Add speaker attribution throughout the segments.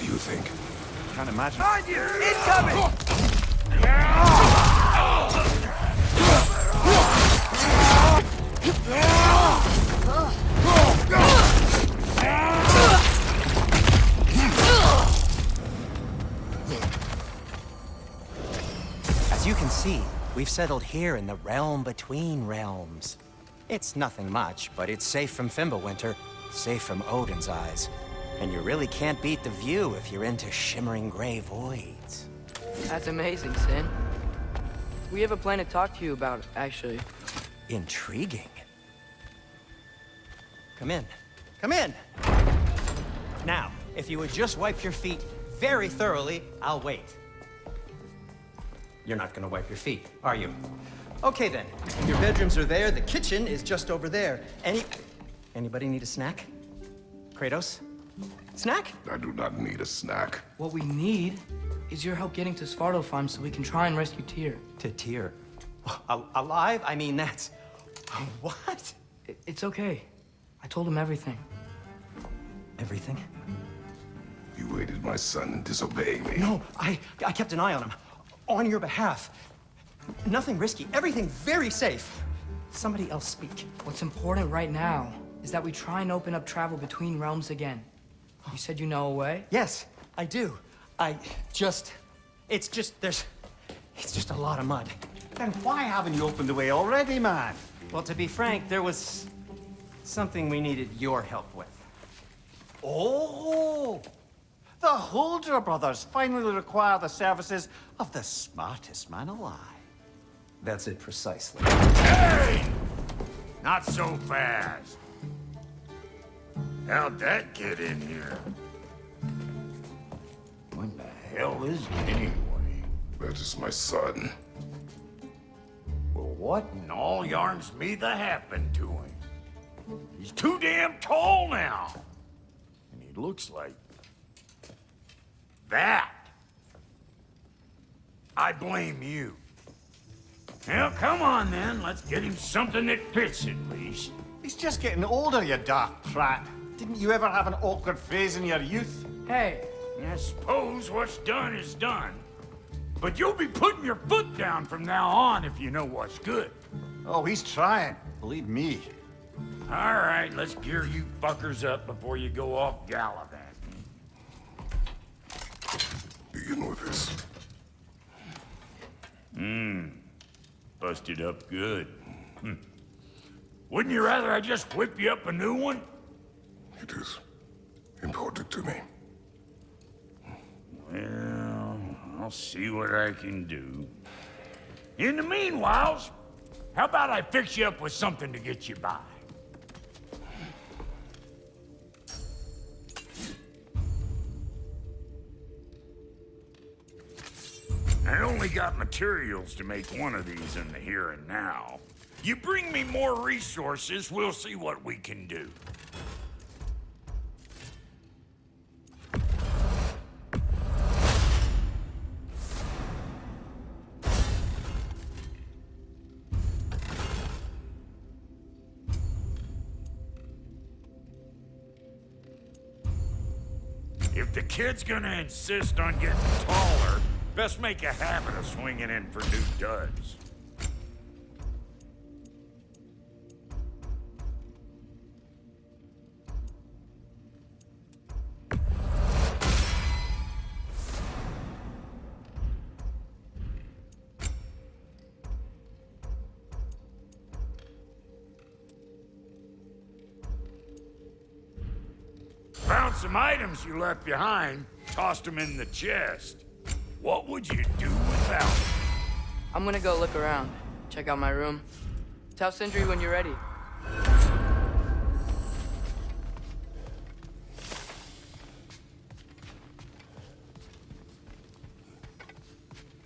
Speaker 1: do you think?
Speaker 2: Can't imagine.
Speaker 3: Behind you! Incoming!
Speaker 4: As you can see, we've settled here in the realm between realms. It's nothing much, but it's safe from Fimbulwinter, safe from Odin's eyes. And you really can't beat the view if you're into shimmering gray voids.
Speaker 5: That's amazing, Sin. We have a plan to talk to you about, actually.
Speaker 4: Intriguing. Come in. Come in! Now, if you would just wipe your feet very thoroughly, I'll wait. You're not gonna wipe your feet, are you? Okay then. Your bedrooms are there, the kitchen is just over there. Anybody need a snack? Kratos? Snack?
Speaker 1: I do not need a snack.
Speaker 5: What we need is your help getting to Svartalfheim so we can try and rescue Tyr.
Speaker 4: To Tyr? Alive? I mean, that's... What?
Speaker 5: It's okay. I told him everything.
Speaker 4: Everything?
Speaker 1: You aided my son in disobeying me.
Speaker 4: No, I kept an eye on him. On your behalf. Nothing risky. Everything very safe. Somebody else speak.
Speaker 5: What's important right now is that we try and open up travel between realms again. You said you know a way?
Speaker 4: Yes, I do. It's just a lot of mud.
Speaker 2: Then why haven't you opened the way already, man?
Speaker 4: Well, to be frank, there was something we needed your help with.
Speaker 2: Oh! The Holder brothers finally require the services of the smartest man alive.
Speaker 4: That's it precisely.
Speaker 6: Hey! Not so fast. How'd that get in here? What the hell is it anyway?
Speaker 1: That is my son.
Speaker 6: Well, what in all yarns me that happened to him? He's too damn tall now. And he looks like... that. I blame you. Well, come on then. Let's get him something that fits at least.
Speaker 2: He's just getting older, you daft prat. Didn't you ever have an awkward phase in your youth?
Speaker 5: Hey!
Speaker 6: I suppose what's done is done. But you'll be putting your foot down from now on if you know what's good.
Speaker 2: Oh, he's trying. Believe me.
Speaker 6: All right, let's gear you fuckers up before you go off gallivanting.
Speaker 1: Begin with this.
Speaker 6: Busted up good. Wouldn't you rather I just whip you up a new one?
Speaker 1: It is important to me.
Speaker 6: Well, I'll see what I can do. In the meanwhile, how about I fix you up with something to get you by? I only got materials to make one of these in the here and now. You bring me more resources, we'll see what we can do. If the kid's gonna insist on getting taller, best make a habit of swinging in for new duds. Found some items you left behind, tossed them in the chest. What would you do without them?
Speaker 5: I'm gonna go look around. Check out my room. Tell Sindri when you're ready.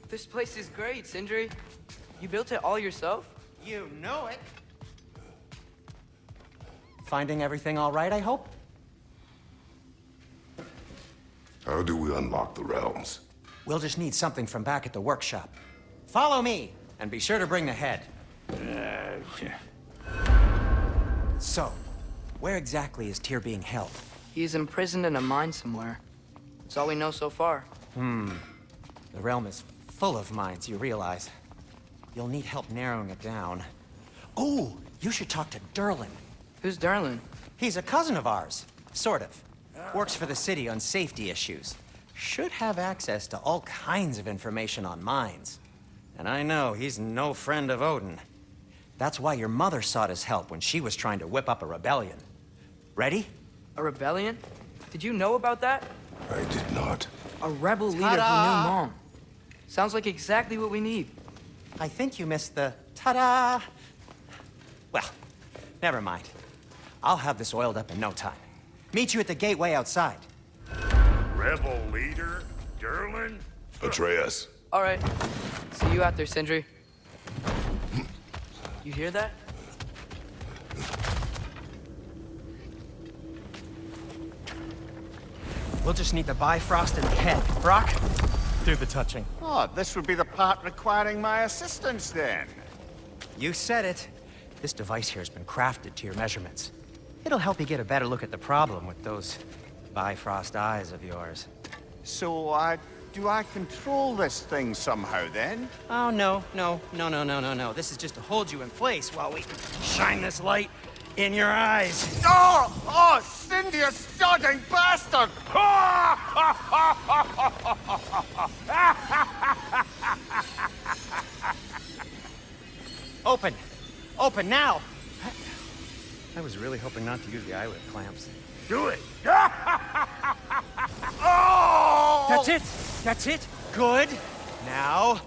Speaker 5: This place is great, Sindri. You built it all yourself?
Speaker 4: You know it. Finding everything all right, I hope?
Speaker 1: How do we unlock the realms?
Speaker 4: We'll just need something from back at the workshop. Follow me, and be sure to bring the head. So, where exactly is Tyr being held?
Speaker 5: He's imprisoned in a mine somewhere. That's all we know so far.
Speaker 4: The realm is full of mines, you realize. You'll need help narrowing it down. Oh, you should talk to Durlin.
Speaker 5: Who's Durlin?
Speaker 4: He's a cousin of ours, sort of. Works for the city on safety issues. Should have access to all kinds of information on mines. And I know he's no friend of Odin. That's why your mother sought his help when she was trying to whip up a rebellion. Ready?
Speaker 5: A rebellion? Did you know about that?
Speaker 1: I did not.
Speaker 5: A rebel leader who knew Mom. Sounds like exactly what we need.
Speaker 4: I think you missed the ta-da. Well, never mind. I'll have this oiled up in no time. Meet you at the gateway outside.
Speaker 6: Rebel leader? Durlin?
Speaker 1: Atreus.
Speaker 5: All right. See you out there, Sindri. You hear that?
Speaker 4: We'll just need the Bifrost in the head. Brock, do the touching.
Speaker 2: Oh, this would be the part requiring my assistance then.
Speaker 4: You said it. This device here has been crafted to your measurements. It'll help you get a better look at the problem with those Bifrost eyes of yours.
Speaker 2: So, do I control this thing somehow then?
Speaker 4: Oh, no. This is just to hold you in place while we shine this light in your eyes.
Speaker 2: Oh, Cindy, you sodding bastard!
Speaker 4: Open! Open now! I was really hoping not to use the eyelid clamps.
Speaker 6: Do it!
Speaker 2: Oh!
Speaker 4: That's it! That's it! Good! Now,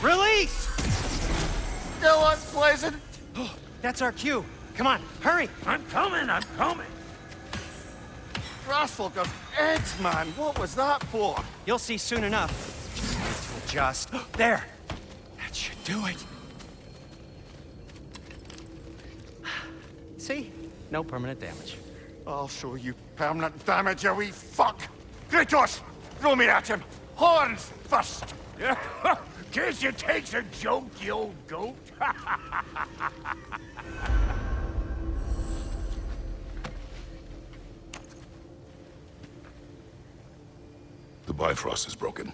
Speaker 4: release!
Speaker 2: Still unpleasant.
Speaker 4: That's our cue. Come on, hurry!
Speaker 6: I'm coming!
Speaker 2: Grassful of eggs, man. What was that for?
Speaker 4: You'll see soon enough. Just there. That should do it. See? No permanent damage.
Speaker 2: I'll show you permanent damage, you wee fuck. Kratos, throw me at him. Horns first.
Speaker 6: Guess you takes a joke, you old goat.
Speaker 1: The Bifrost is broken.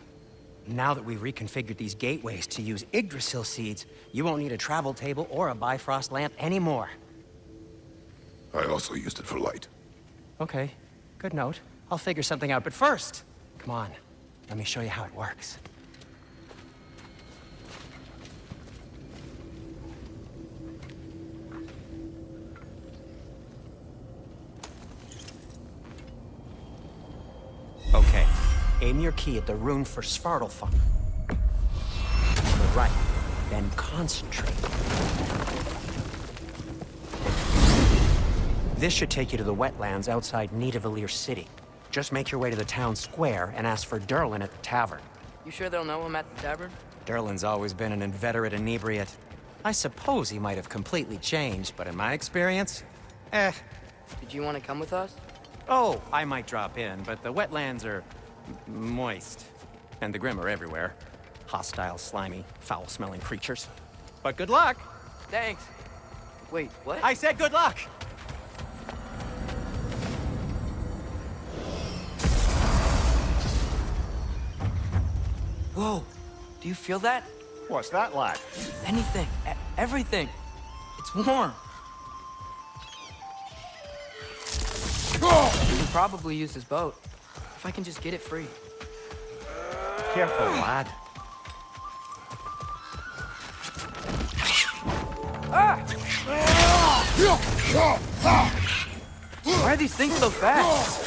Speaker 4: Now that we've reconfigured these gateways to use Yggdrasil seeds, you won't need a travel table or a Bifrost lamp anymore.
Speaker 1: I also used it for light.
Speaker 4: Okay, good note. I'll figure something out, but first, come on, let me show you how it works. Okay, aim your key at the rune for Svartalfheim. On the right, then concentrate. This should take you to the wetlands outside Nioavellir city. Just make your way to the town square and ask for Durlin at the tavern.
Speaker 5: You sure they'll know him at the tavern?
Speaker 4: Durlin's always been an inveterate inebriate. I suppose he might have completely changed, but in my experience,
Speaker 5: Did you want to come with us?
Speaker 4: Oh, I might drop in, but the wetlands are moist. And the Grim are everywhere. Hostile, slimy, foul-smelling creatures. But good luck!
Speaker 5: Thanks. Wait, what?
Speaker 4: I said good luck!
Speaker 5: Whoa, do you feel that?
Speaker 2: What's that, lad?
Speaker 5: Anything, everything. It's warm. We could probably use this boat. If I can just get it free.
Speaker 4: Careful, lad.
Speaker 5: Why are these things so fast?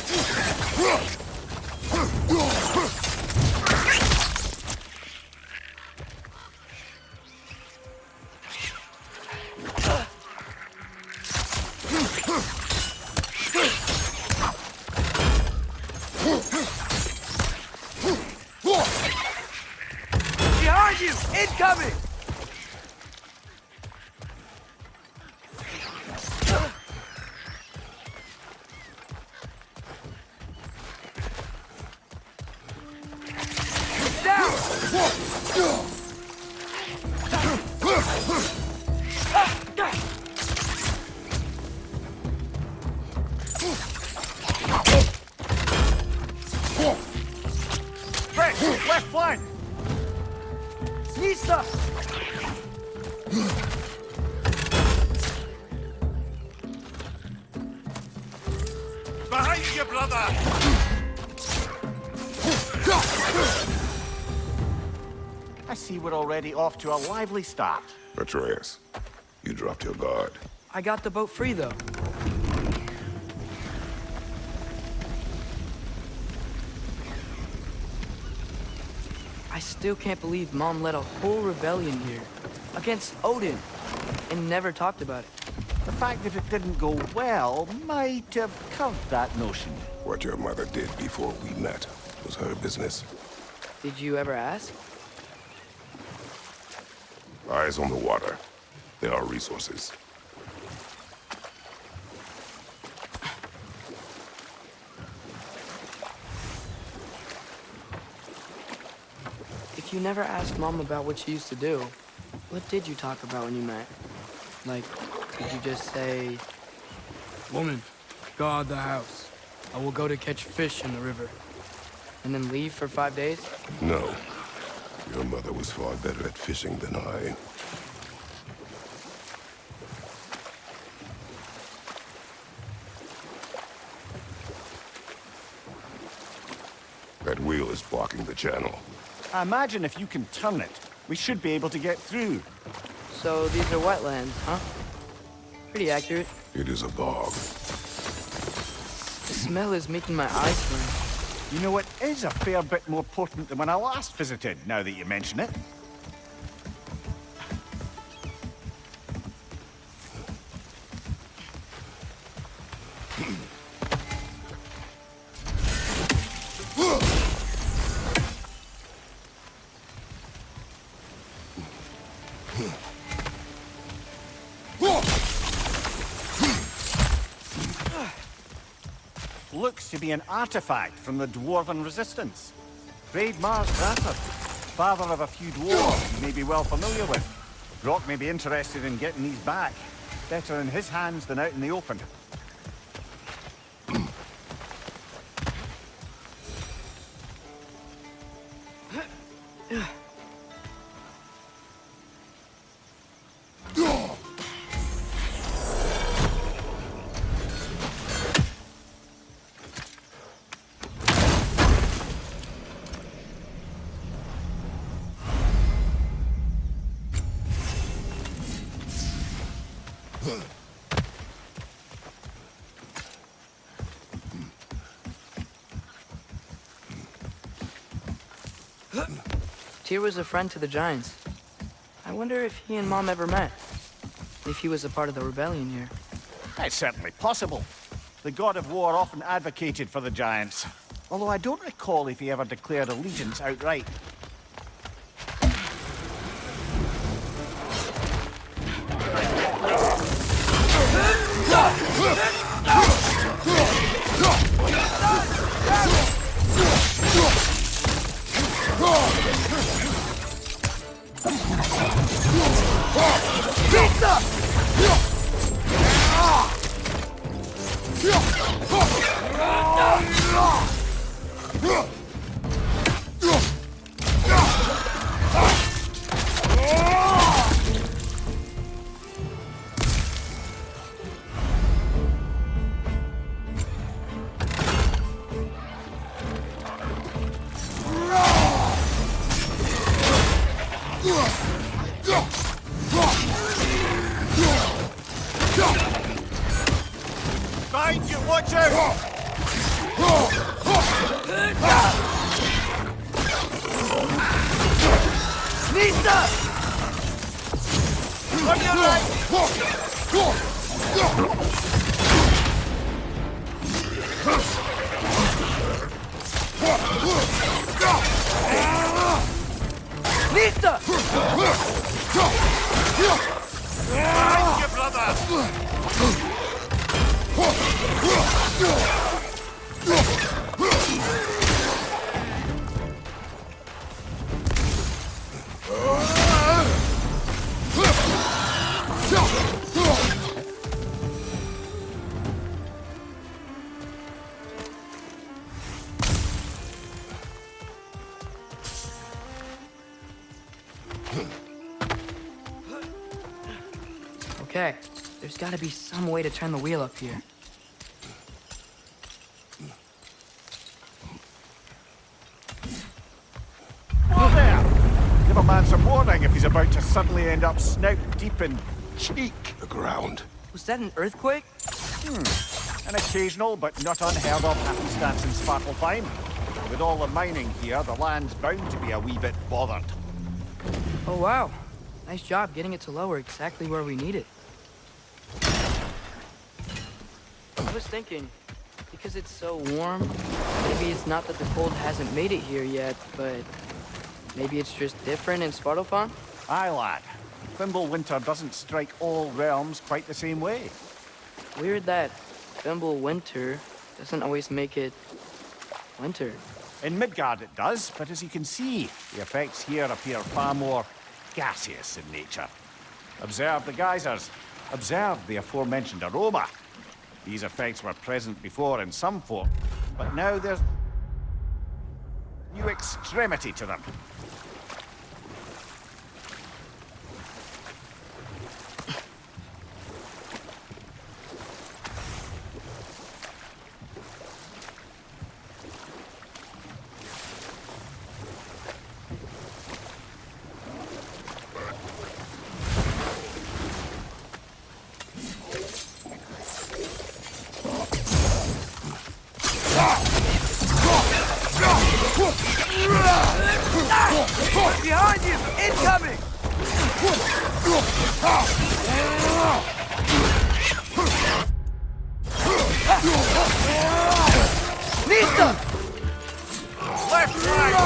Speaker 5: Behind you! Incoming!
Speaker 2: left flank!
Speaker 5: Nista!
Speaker 2: Behind you, brother!
Speaker 6: I see we're already off to a lively start.
Speaker 1: Atreus, you dropped your guard.
Speaker 5: I got the boat free, though. I still can't believe Mom led a whole rebellion here. Against Odin. And never talked about it.
Speaker 6: The fact that it didn't go well might have curved that notion.
Speaker 1: What your mother did before we met was her business.
Speaker 5: Did you ever ask?
Speaker 1: Eyes on the water. There are resources.
Speaker 5: If you never asked Mom about what she used to do, what did you talk about when you met? Like, did you just say... Woman, guard the house. I will go to catch fish in the river. And then leave for 5 days?
Speaker 1: No. Your mother was far better at fishing than I. That wheel is blocking the channel.
Speaker 6: I imagine if you can turn it, we should be able to get through.
Speaker 5: So these are wetlands, huh? Pretty accurate.
Speaker 1: It is a bog.
Speaker 5: The smell is making my eyes burn.
Speaker 6: You know, it is a fair bit more potent than when I last visited, now that you mention it. Looks to be an artifact from the Dwarven Resistance. Great Mars Kratos, father of a few dwarves you may be well familiar with. Rock may be interested in getting these back. Better in his hands than out in the open.
Speaker 5: Tyr was a friend to the Giants. I wonder if he and Mom ever met. If he was a part of the rebellion here.
Speaker 6: It's certainly possible. The god of war often advocated for the Giants. Although I don't recall if he ever declared allegiance outright.
Speaker 2: Behind you, watch out!
Speaker 5: Nista!
Speaker 2: On your right!
Speaker 5: Nista!
Speaker 2: Behind you, brother!
Speaker 5: Okay, there's gotta be some way to turn the wheel up here.
Speaker 6: Whoa there! Give a man some warning if he's about to suddenly end up snout deep in cheek.
Speaker 1: The ground.
Speaker 5: Was that an earthquake?
Speaker 6: An occasional but not unheard of happenstance in Svartalfheim. With all the mining here, the land's bound to be a wee bit bothered.
Speaker 5: Oh wow, nice job getting it to lower exactly where we need it. I was thinking, because it's so warm, maybe it's not that the cold hasn't made it here yet, but maybe it's just different in Svartalfheim?
Speaker 6: Aye, lad. Thimble winter doesn't strike all realms quite the same way.
Speaker 5: Weird that Thimble winter doesn't always make it winter.
Speaker 6: In Midgard it does, but as you can see, the effects here appear far more gaseous in nature. Observe the geysers. Observe the aforementioned aroma. These effects were present before in some folk, but now there's new extremity to them.
Speaker 5: Behind you! Incoming! Nista!
Speaker 2: Left, right!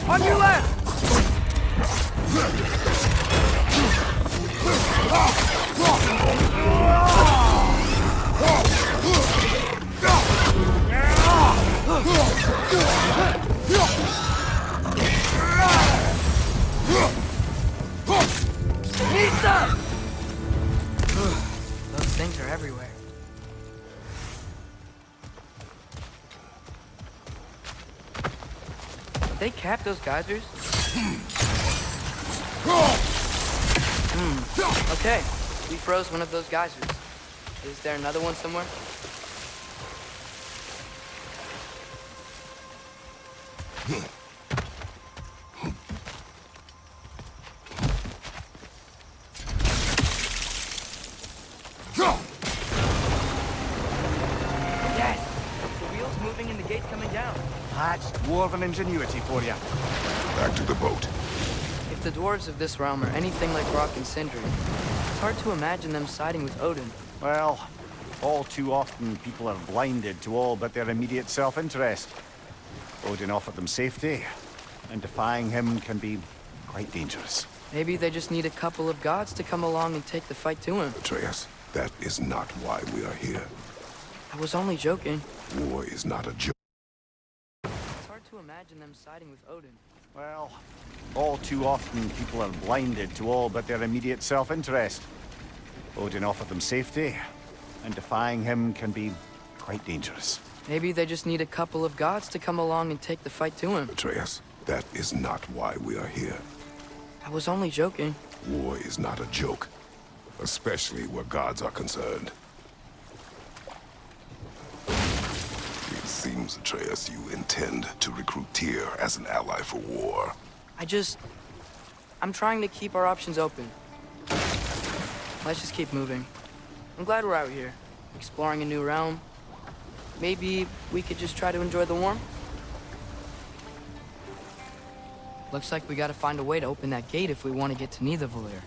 Speaker 5: On your left! Nista! Those things are everywhere. Did they cap those geysers? Okay, we froze one of those geysers. Is there another one somewhere? Yes! The wheel's moving and the gate's coming down.
Speaker 6: That's dwarven ingenuity for you.
Speaker 1: Back to the boat.
Speaker 5: If the dwarves of this realm are anything like Rock and Sindri, it's hard to imagine them siding with Odin.
Speaker 6: Well, all too often people are blinded to all but their immediate self-interest. Odin offered them safety, and defying him can be quite dangerous.
Speaker 5: Maybe they just need a couple of gods to come along and take the fight to him.
Speaker 1: Atreus, that is not why we are here.
Speaker 5: I was only joking.
Speaker 1: War is not a joke.
Speaker 5: It's hard to imagine them siding with Odin.
Speaker 6: Well, all too often people are blinded to all but their immediate self-interest. Odin offered them safety, and defying him can be quite dangerous.
Speaker 5: Maybe they just need a couple of gods to come along and take the fight to him.
Speaker 1: Atreus, that is not why we are here.
Speaker 5: I was only joking.
Speaker 1: War is not a joke, especially where gods are concerned. It seems, Atreus, you intend to recruit Tyr as an ally for war.
Speaker 5: I'm trying to keep our options open. Let's just keep moving. I'm glad we're out here, exploring a new realm. Maybe we could just try to enjoy the warmth? Looks like we gotta find a way to open that gate if we want to get to Nioavellir.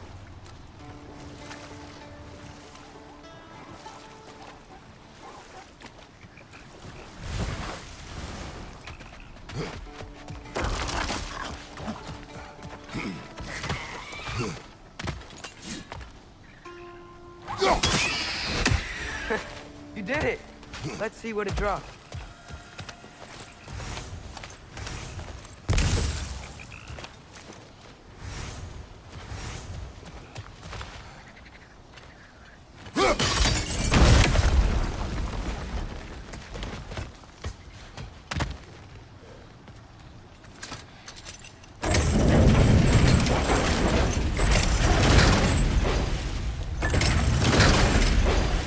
Speaker 5: You did it! Let's see what it dropped.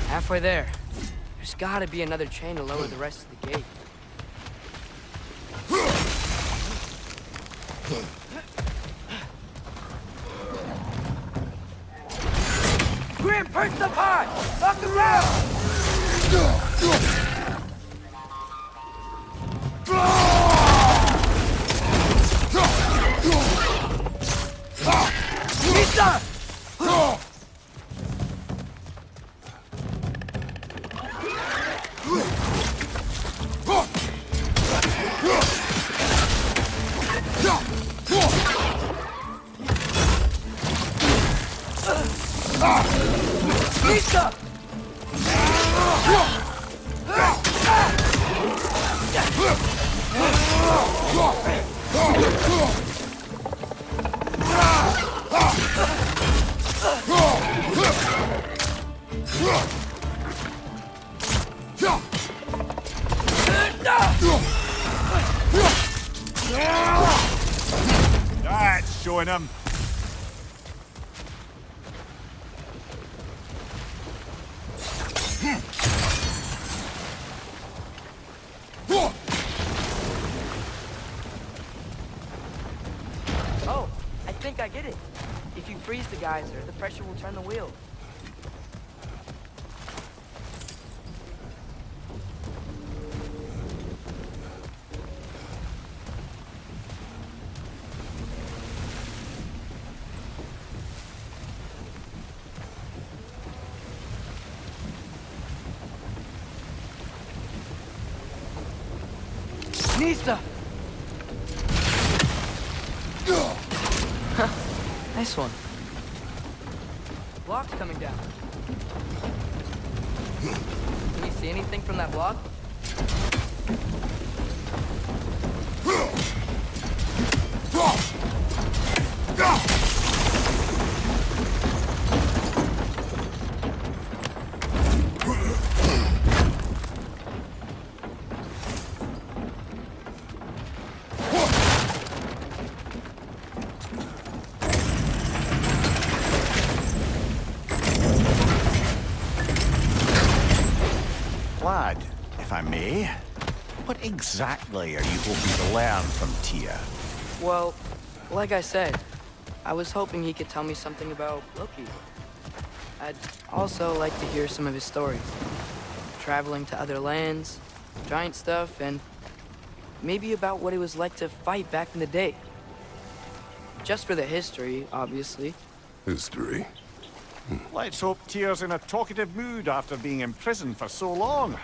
Speaker 5: Halfway there. There's gotta be another chain to lower the rest of the gate. Grim, perch the pot! Knock the round! Mista! Mista!
Speaker 6: That's showing him.
Speaker 5: Oh, I think I get it. If you freeze the geyser, the pressure will turn the wheel. Nista! Nice one. Block's coming down. Can you see anything from that block?
Speaker 6: Lad, if I may, what exactly are you hoping to learn from Tyr?
Speaker 5: Well, like I said, I was hoping he could tell me something about Loki. I'd also like to hear some of his stories. Traveling to other lands, giant stuff, and maybe about what it was like to fight back in the day. Just for the history, obviously.
Speaker 1: History?
Speaker 6: Let's hope Tyr's in a talkative mood after being imprisoned for so long.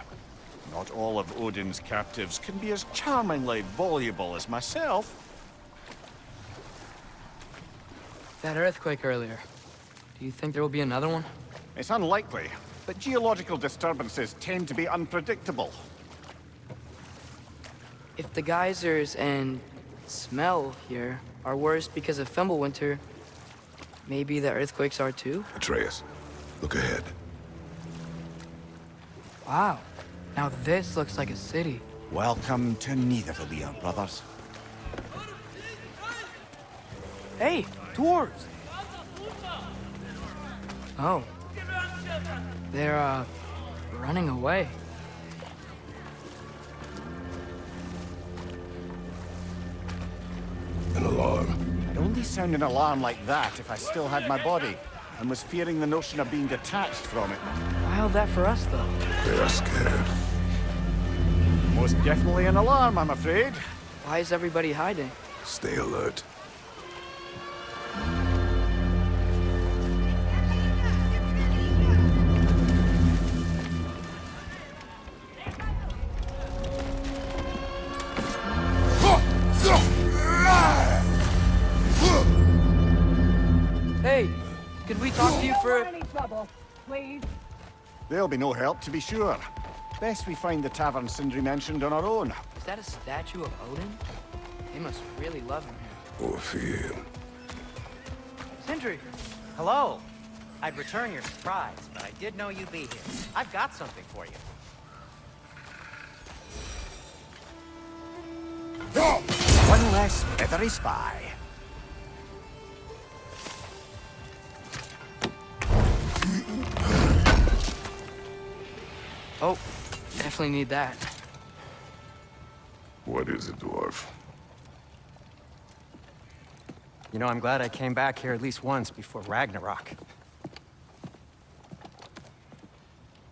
Speaker 6: Not all of Odin's captives can be as charmingly voluble as myself.
Speaker 5: That earthquake earlier. Do you think there will be another one?
Speaker 6: It's unlikely, but geological disturbances tend to be unpredictable.
Speaker 5: If the geysers and smell here are worse because of Fimbulwinter, maybe the earthquakes are too?
Speaker 1: Atreus, look ahead.
Speaker 5: Wow. Now this looks like a city.
Speaker 6: Welcome to Nioavellir, brothers.
Speaker 5: Hey, dwarves! Oh. They're, running away.
Speaker 1: An alarm.
Speaker 6: I'd only sound an alarm like that if I still had my body, and was fearing the notion of being detached from it.
Speaker 5: Why all that for us, though?
Speaker 1: They are scared.
Speaker 6: Most definitely an alarm, I'm afraid.
Speaker 5: Why is everybody hiding?
Speaker 1: Stay alert.
Speaker 5: Hey, could we talk to you for...
Speaker 3: Any trouble, please?
Speaker 6: There'll be no help, to be sure. Best we find the tavern Sindri mentioned on our own.
Speaker 5: Is that a statue of Odin? They must really love him here.
Speaker 1: Or fear.
Speaker 5: Sindri!
Speaker 4: Hello. I'd return your surprise, but I did know you'd be here. I've got something for you.
Speaker 6: One less feathery spy.
Speaker 5: Oh, definitely need that.
Speaker 1: What is it, dwarf?
Speaker 4: You know, I'm glad I came back here at least once before Ragnarok.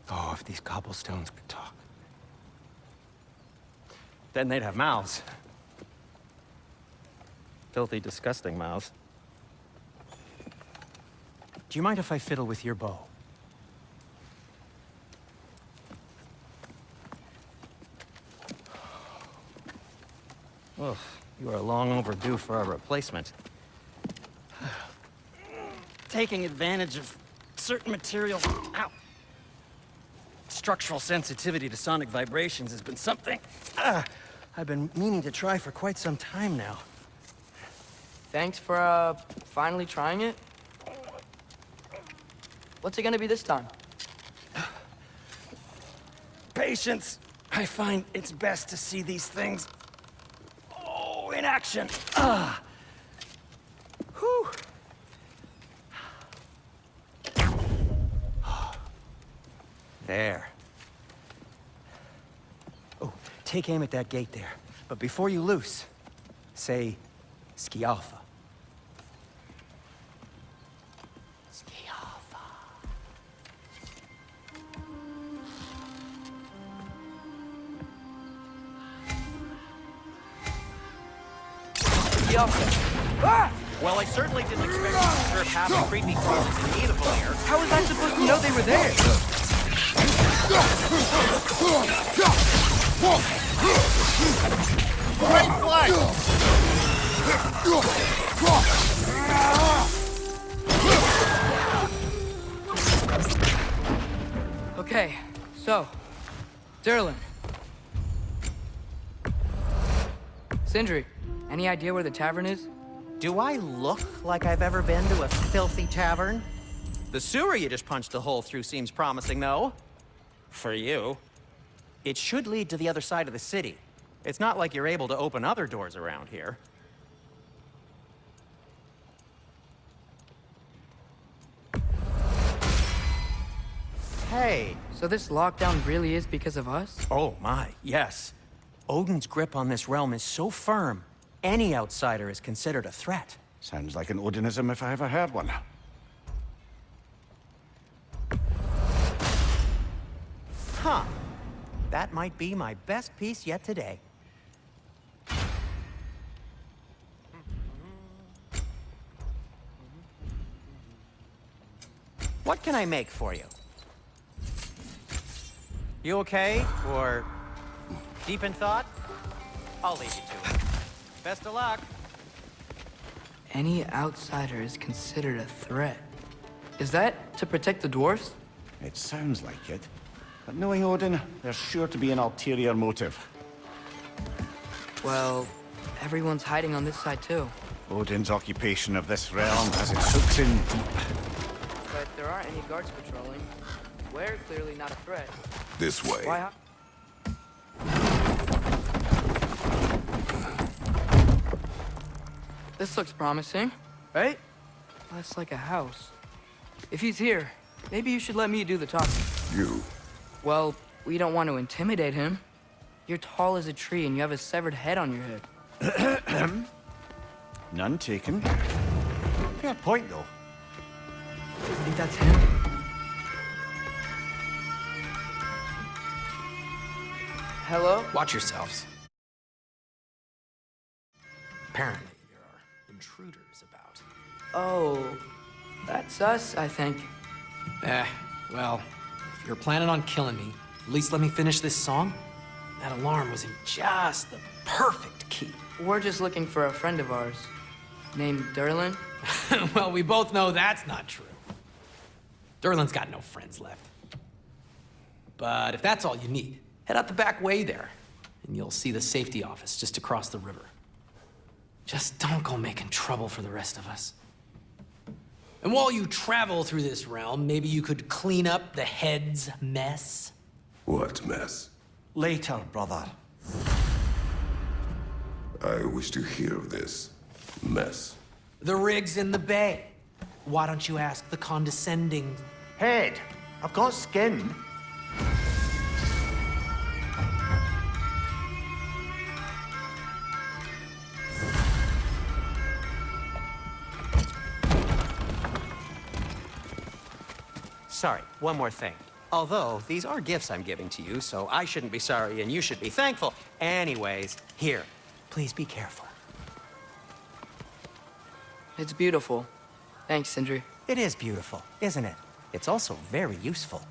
Speaker 4: Oh, if these cobblestones could talk. Then they'd have mouths. Filthy, disgusting mouths. Do you mind if I fiddle with your bow? Oh, you are long overdue for a replacement. Taking advantage of certain materials. Ow. Structural sensitivity to sonic vibrations has been something I've been meaning to try for quite some time now.
Speaker 5: Thanks for, finally trying it. What's it gonna be this time?
Speaker 4: Patience. I find it's best to see these things, in action. Whew. There. Oh, take aim at that gate there. But before you loose, say, Ski Alpha. Ski Alpha. Well, I certainly didn't expect you to serve half the creepy crawlers in Nioavellir.
Speaker 5: How was I supposed to know they were there?
Speaker 2: Great flag!
Speaker 5: Okay, so, Durlin. Sindri, any idea where the tavern is?
Speaker 4: Do I look like I've ever been to a filthy tavern? The sewer you just punched a hole through seems promising, though. For you. It should lead to the other side of the city. It's not like you're able to open other doors around here. Hey.
Speaker 5: So this lockdown really is because of us?
Speaker 4: Oh my, yes. Odin's grip on this realm is so firm, any outsider is considered a threat.
Speaker 6: Sounds like an Odinism if I ever heard one.
Speaker 4: Huh. That might be my best piece yet today. What can I make for you? You okay? Or deep in thought? I'll leave you to it. Best of luck.
Speaker 5: Any outsider is considered a threat. Is that to protect the dwarfs?
Speaker 6: It sounds like it. But knowing Odin, there's sure to be an ulterior motive.
Speaker 5: Well, everyone's hiding on this side too.
Speaker 6: Odin's occupation of this realm has its hooks in deep.
Speaker 5: But there aren't any guards patrolling. We're clearly not a threat.
Speaker 1: This way.
Speaker 5: Why? This looks promising, right? That's like a house. If he's here, maybe you should let me do the talking.
Speaker 1: You.
Speaker 5: Well, we don't want to intimidate him. You're tall as a tree and you have a severed head on your head.
Speaker 6: None taken. Fair point, though.
Speaker 5: I think that's him. Hello?
Speaker 4: Watch yourselves. Apparently, there are intruders about.
Speaker 5: Oh, that's us, I think.
Speaker 7: Well, if you're planning on killing me, at least let me finish this song. That alarm was in just the perfect key.
Speaker 5: We're just looking for a friend of ours. Named Durlin?
Speaker 7: Well, we both know that's not true. Durlin's got no friends left. But if that's all you need, head out the back way there, and you'll see the safety office just across the river. Just don't go making trouble for the rest of us. And while you travel through this realm, maybe you could clean up the head's mess?
Speaker 1: What mess?
Speaker 6: Later, brother.
Speaker 1: I wish to hear of this mess.
Speaker 7: The rig's in the bay. Why don't you ask the condescending...
Speaker 6: Head, I've got skin.
Speaker 4: Sorry, one more thing. Although, these are gifts I'm giving to you, so I shouldn't be sorry and you should be thankful. Anyways, here, please be careful.
Speaker 5: It's beautiful. Thanks, Sindri.
Speaker 4: It is beautiful, isn't it? It's also very useful.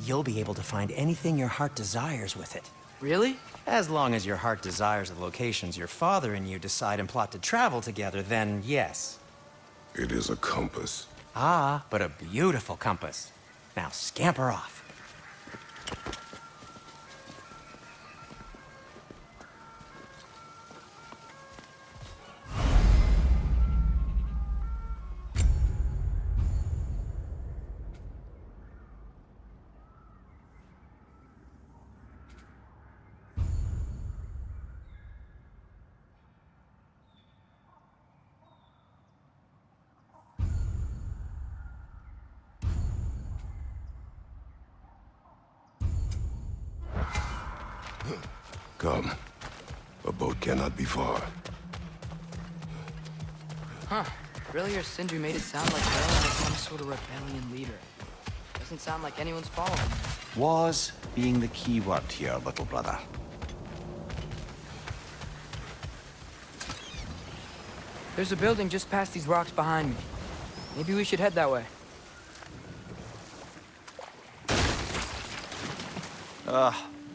Speaker 4: You'll be able to find anything your heart desires with it.
Speaker 5: Really?
Speaker 4: As long as your heart desires the locations your father and you decide and plot to travel together, then yes.
Speaker 1: It is a compass.
Speaker 4: Ah, but a beautiful compass. Now scamper off.
Speaker 1: Come. A boat cannot be far.
Speaker 5: Huh. Earlier, Sindri made it sound like Durlin was some sort of rebellion leader. Doesn't sound like anyone's following him.
Speaker 6: Was being the key word here, little brother.
Speaker 5: There's a building just past these rocks behind me. Maybe we should head that way.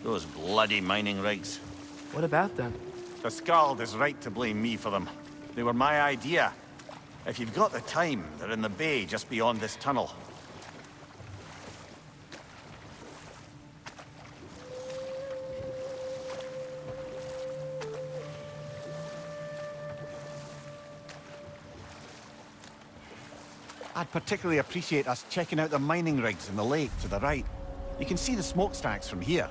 Speaker 6: Those bloody mining rigs.
Speaker 5: What about them?
Speaker 6: The Skald is right to blame me for them. They were my idea. If you've got the time, they're in the bay just beyond this tunnel. I'd particularly appreciate us checking out the mining rigs in the lake to the right. You can see the smokestacks from here.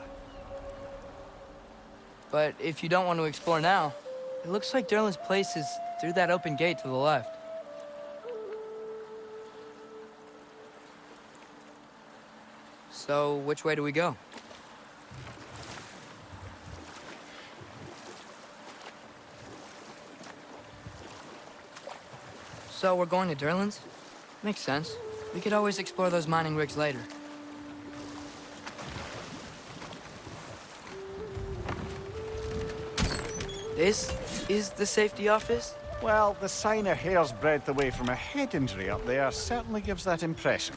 Speaker 5: But if you don't want to explore now, it looks like Durlin's place is through that open gate to the left. So, which way do we go? So, we're going to Durlin's? Makes sense. We could always explore those mining rigs later. This is the safety office?
Speaker 6: Well, the sign a hair's breadth away from a head injury up there certainly gives that impression.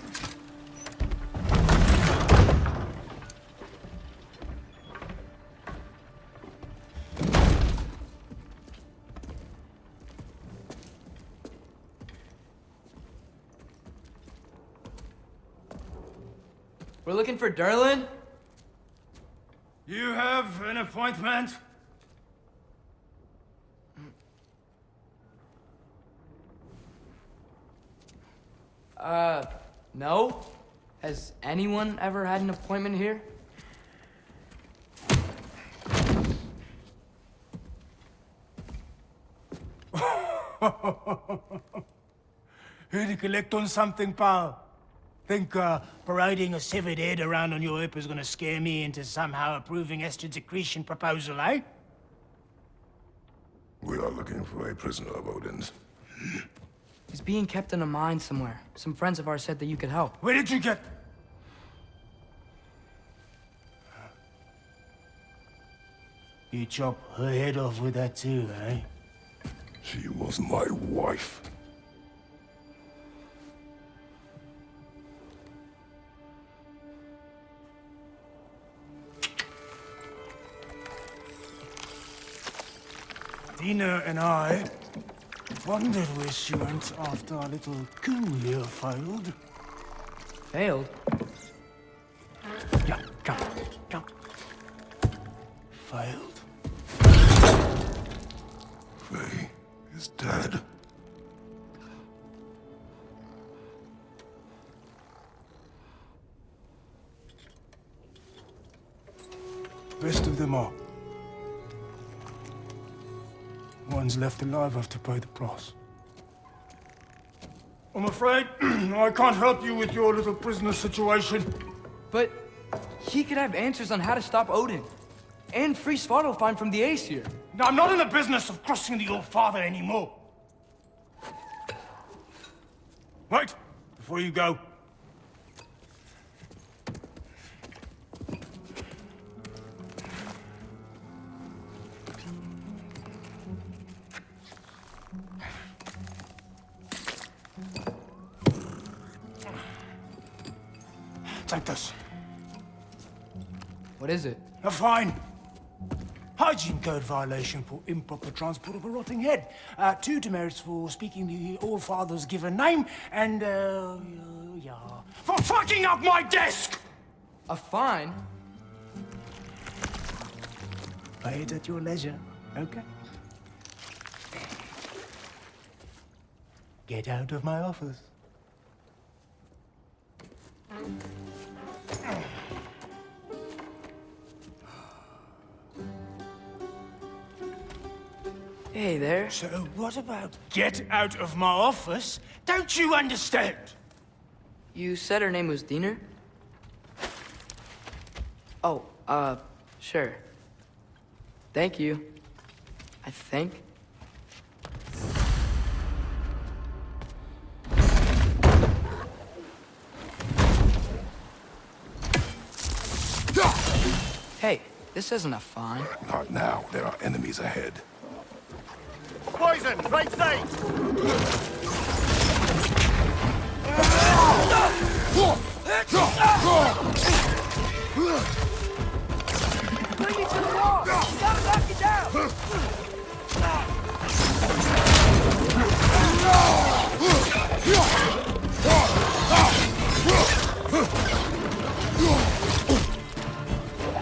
Speaker 5: We're looking for Durlin?
Speaker 2: You have an appointment?
Speaker 5: No? Has anyone ever had an appointment here?
Speaker 3: Here to collect on something, pal. Think parading a severed head around on your hip is gonna scare me into somehow approving Estrid's accretion proposal, eh?
Speaker 1: We are looking for a prisoner of Odin's.
Speaker 5: He's being kept in a mine somewhere. Some friends of ours said that you could help.
Speaker 3: Where did you get... You chop her head off with that too, eh?
Speaker 1: She was my wife.
Speaker 3: Dina and I Wondered where she went after our little coup here failed.
Speaker 5: Failed?
Speaker 3: Yeah, come. Failed.
Speaker 1: Faye is dead.
Speaker 3: Rest of them are. One's left alive have to pay the price. I'm afraid I can't help you with your little prisoner situation.
Speaker 5: But he could have answers on how to stop Odin. And free Svartalfheim from the Aesir.
Speaker 3: Now, I'm not in the business of crossing the old father anymore. Wait, before you go. Take this.
Speaker 5: What is it?
Speaker 3: A fine. Hygiene code violation for improper transport of a rotting head. 2 demerits for speaking the All-Father's given name, and, yeah. For fucking up my desk!
Speaker 5: A fine?
Speaker 3: Pay it at your leisure, okay? Get out of my office.
Speaker 5: Hey there.
Speaker 3: So what about get out of my office? Don't you understand?
Speaker 5: You said her name was Diener? Oh, sure. Thank you. I think. Hey, this isn't a fine.
Speaker 1: Not now. There are enemies ahead.
Speaker 6: Poison! Right side!
Speaker 5: Bring me to the wall! Gotta knock it down!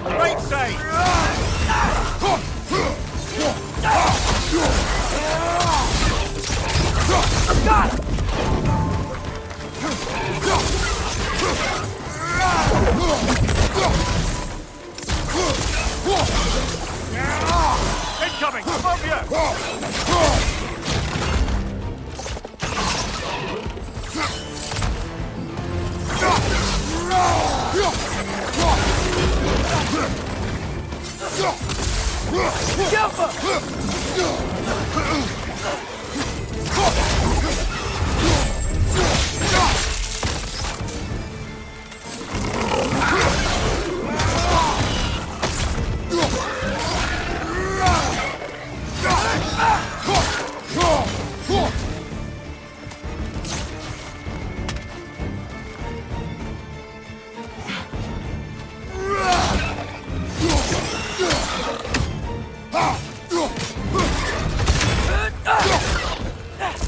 Speaker 6: Right side!
Speaker 5: Got it!
Speaker 6: Incoming! Above you!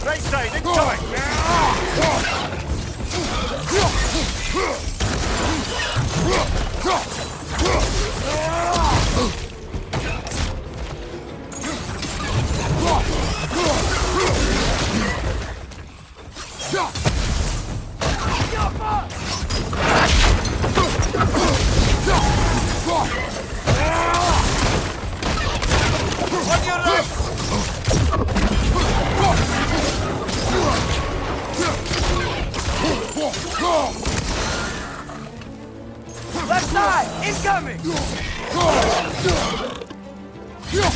Speaker 6: Right side, incoming! On your left!
Speaker 5: Left side! Incoming! Here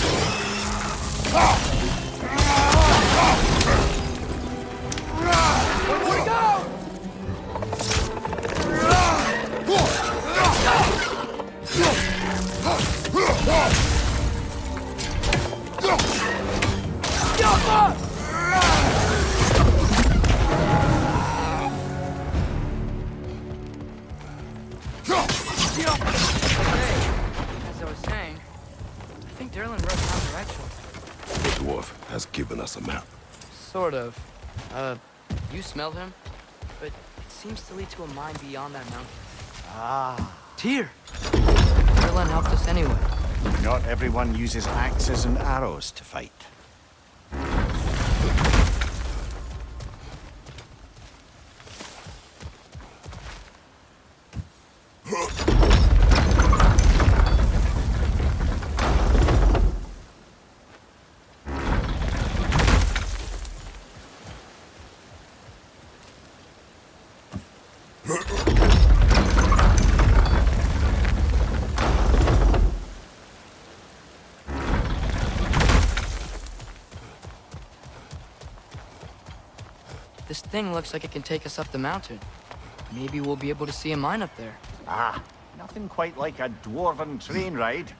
Speaker 5: we go! Jump up! As I was saying, I think Durlin wrote down directions.
Speaker 1: The dwarf
Speaker 5: Sort of. You smelled him, but it seems to lead to a mine beyond that mountain.
Speaker 6: Ah.
Speaker 5: Tyr! Durlin helped us anyway.
Speaker 6: Not everyone uses axes and arrows to fight.
Speaker 5: This thing looks like it can take us up the mountain. Maybe we'll be able to see a mine up there.
Speaker 6: Ah, nothing quite like a dwarven train ride.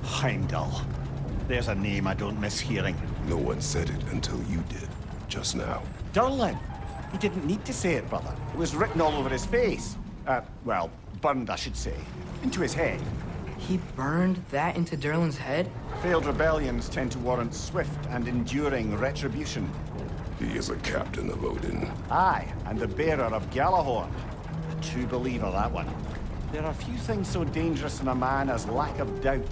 Speaker 6: Heimdall. There's a name I don't miss hearing.
Speaker 1: No one said it until you did, just now.
Speaker 6: Durlin. He didn't need to say it, brother. It was written all over his face. Well, burned, I should say. Into his head.
Speaker 5: He burned that into Durlin's head?
Speaker 6: Failed rebellions tend to warrant swift and enduring retribution.
Speaker 1: He is a captain of Odin.
Speaker 6: Aye, and the bearer of Galahorn. A true believer, that one. There are few things so dangerous in a man as lack of doubt.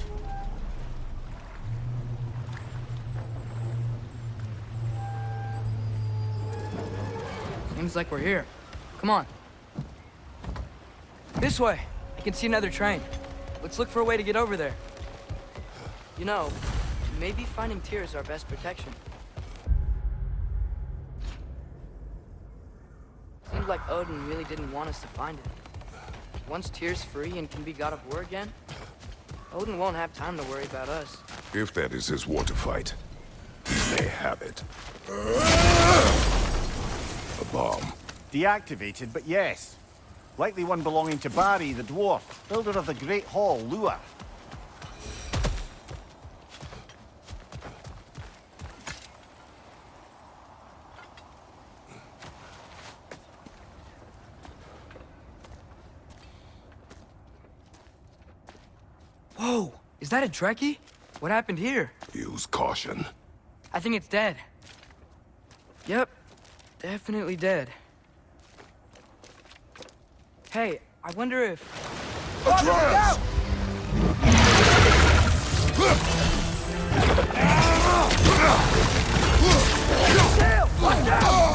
Speaker 5: Seems like we're here. Come on. This way. I can see another train. Let's look for a way to get over there. You know, maybe finding Tyr is our best protection. Seems like Odin really didn't want us to find it. Once Tyr's free and can be god of war again, Odin won't have time to worry about us.
Speaker 1: If that is his war to fight, he may have it. A bomb.
Speaker 6: Deactivated, but yes. Likely one belonging to Barry, the dwarf, builder of the Great Hall, Lure.
Speaker 5: Whoa! Is that a Dreki? What happened here?
Speaker 1: Use caution.
Speaker 5: I think it's dead. Yep. Definitely dead. Hey, I wonder if...
Speaker 1: Atreus!
Speaker 5: Watch out!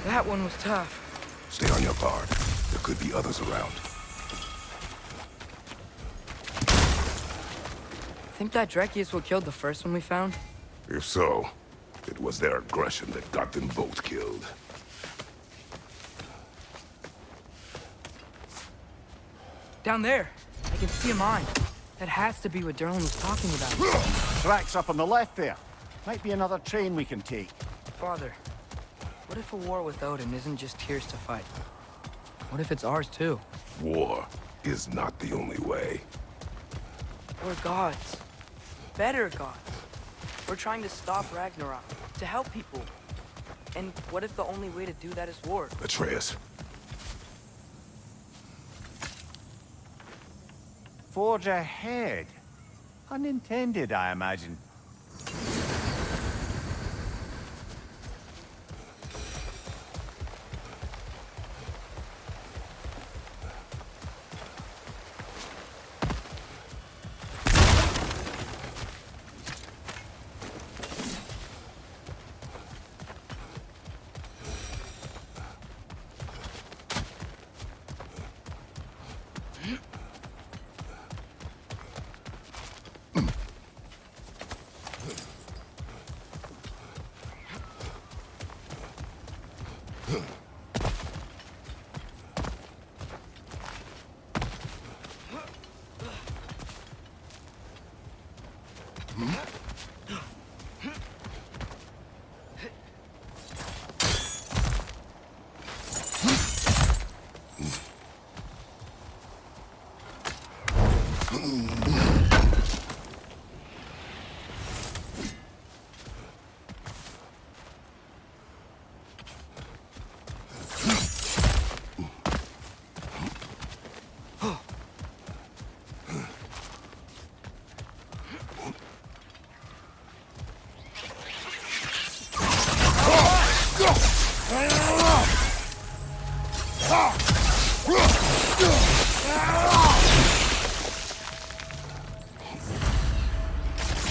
Speaker 5: That one was tough.
Speaker 1: Stay on your guard. There could be others around.
Speaker 5: think that Dreki is what killed the first one we found?
Speaker 1: If so, it was their aggression that got them both killed.
Speaker 5: Down there. I can see a mine. That has to be what Durlin was talking about.
Speaker 6: Tracks up on the left there. Might be another train we can take.
Speaker 5: Father, what if a war without him isn't just Tyr's to fight? What if it's ours too?
Speaker 1: War is not the only way.
Speaker 5: We're gods. Better gods. We're trying to stop Ragnarok, to help people. And what if the only way to do that is war?
Speaker 1: Atreus,
Speaker 6: Forge ahead. Unintended, I imagine.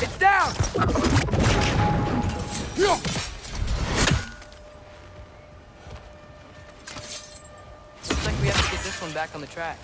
Speaker 5: It's down! Looks like we have to get this one back on the track.